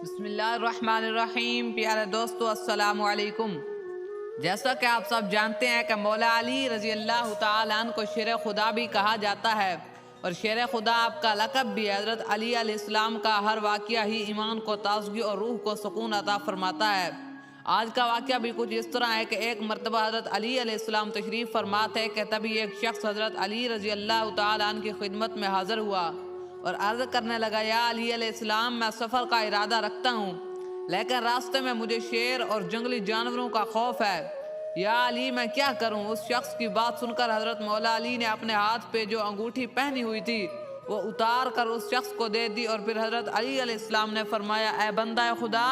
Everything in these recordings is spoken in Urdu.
بسم اللہ الرحمن الرحیم۔ پیارے دوستو السلام علیکم۔ جیسا کہ آپ سب جانتے ہیں کہ مولا علی رضی اللہ تعالیٰ عنہ کو شیر خدا بھی کہا جاتا ہے، اور شیر خدا آپ کا لقب بھی ہے۔ حضرت علی علیہ السلام کا ہر واقعہ ہی ایمان کو تازگی اور روح کو سکون عطا فرماتا ہے۔ آج کا واقعہ بھی کچھ اس طرح ہے کہ ایک مرتبہ حضرت علی علیہ السلام تشریف فرما تھے کہ تبھی ایک شخص حضرت علی رضی اللہ تعالیٰ عنہ کی خدمت میں حاضر ہوا اور عرض کرنے لگا، یا علی علیہ السلام، میں سفر کا ارادہ رکھتا ہوں، لیکن راستے میں مجھے شیر اور جنگلی جانوروں کا خوف ہے۔ یا علی، میں کیا کروں؟ اس شخص کی بات سن کر حضرت مولا علی نے اپنے ہاتھ پہ جو انگوٹھی پہنی ہوئی تھی وہ اتار کر اس شخص کو دے دی، اور پھر حضرت علی علیہ السلام نے فرمایا، اے بندہ خدا،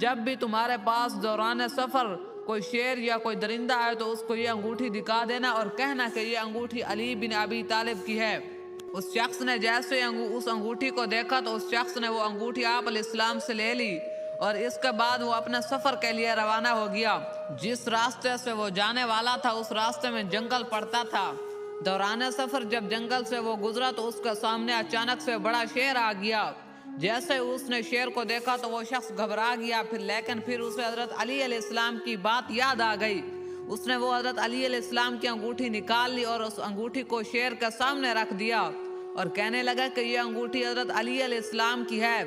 جب بھی تمہارے پاس دوران سفر کوئی شیر یا کوئی درندہ آئے تو اس کو یہ انگوٹھی دکھا دینا اور کہنا کہ یہ انگوٹھی علی بن ابی طالب کی ہے۔ اس شخص نے جیسے اس انگوٹھی کو دیکھا تو اس شخص نے وہ انگوٹھی آپ علیہ السلام سے لے لی، اور اس کے بعد وہ اپنے سفر کے لیے روانہ ہو گیا۔ جس راستے سے وہ جانے والا تھا اس راستے میں جنگل پڑتا تھا۔ دوران سفر جب جنگل سے وہ گزرا تو اس کے سامنے اچانک سے بڑا شیر آ گیا۔ جیسے اس نے شیر کو دیکھا تو وہ شخص گھبرا گیا، لیکن پھر اسے حضرت علی علیہ السلام کی بات یاد آ گئی۔ اس نے وہ حضرت علی علیہ السلام کی انگوٹھی نکال لی اور اس انگوٹھی کو شیر کے سامنے رکھ دیا اور کہنے لگا کہ یہ انگوٹھی حضرت علی علیہ السلام کی ہے۔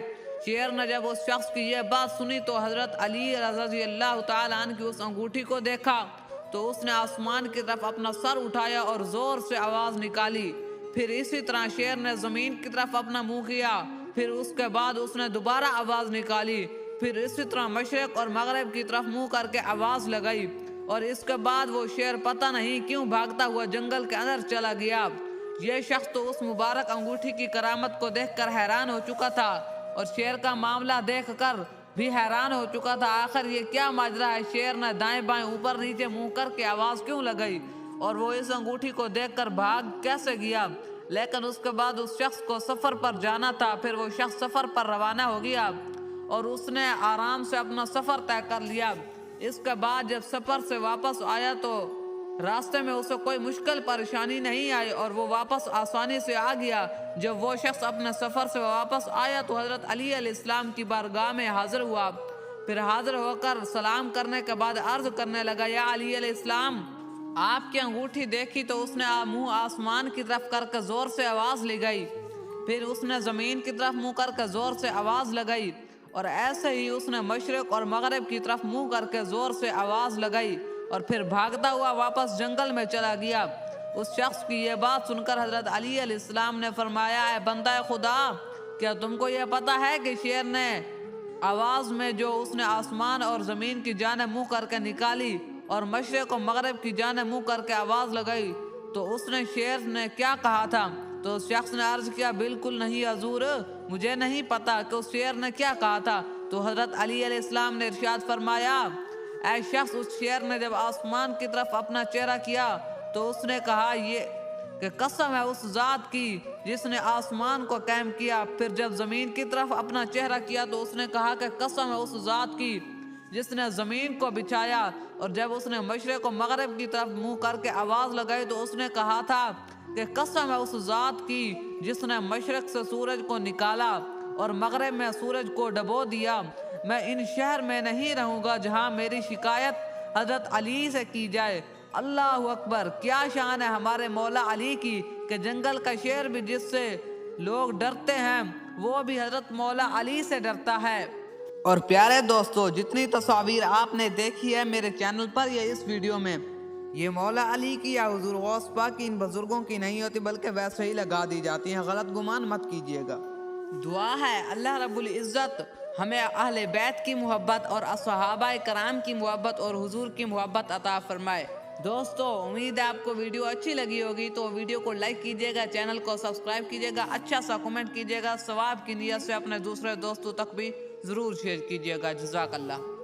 شیر نے جب اس شخص کی یہ بات سنی تو حضرت علی رضی اللہ تعالیٰ عنہ کی اس انگوٹھی کو دیکھا تو اس نے آسمان کی طرف اپنا سر اٹھایا اور زور سے آواز نکالی۔ پھر اسی طرح شیر نے زمین کی طرف اپنا منہ کیا، پھر اس کے بعد اس نے دوبارہ آواز نکالی، پھر اسی طرح مشرق اور مغرب کی طرف منہ کر کے آواز لگائی، اور اس کے بعد وہ شیر پتہ نہیں کیوں بھاگتا ہوا جنگل کے اندر چلا گیا۔ یہ شخص تو اس مبارک انگوٹھی کی کرامت کو دیکھ کر حیران ہو چکا تھا اور شیر کا معاملہ دیکھ کر بھی حیران ہو چکا تھا۔ آخر یہ کیا ماجرا ہے؟ شیر نے دائیں بائیں اوپر نیچے منہ کر کے آواز کیوں لگائی اور وہ اس انگوٹھی کو دیکھ کر بھاگ کیسے گیا؟ لیکن اس کے بعد اس شخص کو سفر پر جانا تھا۔ پھر وہ شخص سفر پر روانہ ہو گیا اور اس نے آرام سے اپنا سفر طے کر لیا۔ اس کے بعد جب سفر سے واپس آیا تو راستے میں اسے کوئی مشکل پریشانی نہیں آئی اور وہ واپس آسانی سے آ گیا۔ جب وہ شخص اپنے سفر سے واپس آیا تو حضرت علی علیہ السلام کی بارگاہ میں حاضر ہوا، پھر حاضر ہو کر سلام کرنے کے بعد عرض کرنے لگا، یا علی علیہ السلام، آپ کی انگوٹھی دیکھی تو اس نے منہ آسمان کی طرف کر کے زور سے آواز لگائی، پھر اس نے زمین کی طرف منہ کر کے زور سے آواز لگائی، اور ایسے ہی اس نے مشرق اور مغرب کی طرف منہ کر کے زور سے آواز لگائی اور پھر بھاگتا ہوا واپس جنگل میں چلا گیا۔ اس شخص کی یہ بات سن کر حضرت علی علیہ السلام نے فرمایا، اے بندہ خدا، کیا تم کو یہ پتا ہے کہ شیر نے آواز میں جو اس نے آسمان اور زمین کی جانب منہ کر کے نکالی اور مشرق و مغرب کی جانب منہ کر کے آواز لگائی تو اس نے شیر نے کیا کہا تھا؟ تو اس شخص نے عرض کیا، بالکل نہیں حضور، مجھے نہیں پتا کہ اس شیر نے کیا کہا تھا۔ تو حضرت علی علیہ السلام نے ارشاد فرمایا، اے شخص، اس شیر نے جب آسمان کی طرف اپنا چہرہ کیا تو اس نے کہا یہ کہ قسم ہے اس ذات کی جس نے آسمان کو قائم کیا۔ پھر جب زمین کی طرف اپنا چہرہ کیا تو اس نے کہا کہ قسم ہے اس ذات کی جس نے زمین کو بچھایا، اور جب اس نے مشرق و مغرب کی طرف منہ کر کے آواز لگائی تو اس نے کہا تھا کہ قسم ہے اس ذات کی جس نے مشرق سے سورج کو نکالا اور مغرب میں سورج کو ڈبو دیا۔ میں ان شہر میں نہیں رہوں گا جہاں میری شکایت حضرت علی سے کی جائے۔ اللہ اکبر! کیا شان ہے ہمارے مولا علی کی کہ جنگل کا شیر بھی جس سے لوگ ڈرتے ہیں وہ بھی حضرت مولا علی سے ڈرتا ہے۔ اور پیارے دوستو، جتنی تصاویر آپ نے دیکھی ہے میرے چینل پر یا اس ویڈیو میں، یہ مولا علی کی یا حضور غوث پاک کی ان بزرگوں کی نہیں ہوتی بلکہ ویسے ہی لگا دی جاتی ہیں۔ غلط گمان مت کیجیے گا۔ دعا ہے اللہ رب العزت ہمیں اہل بیت کی محبت اور صحابہ کرام کی محبت اور حضور کی محبت عطا فرمائے۔ دوستو، امید ہے آپ کو ویڈیو اچھی لگی ہوگی تو ویڈیو کو لائک کیجیے گا، چینل کو سبسکرائب کیجیے گا، اچھا سا کمنٹ کیجیے گا، ثواب کی نیت سے اپنے دوسرے دوستوں تک بھی ضرور شیئر کیجیے گا۔ جزاک اللہ۔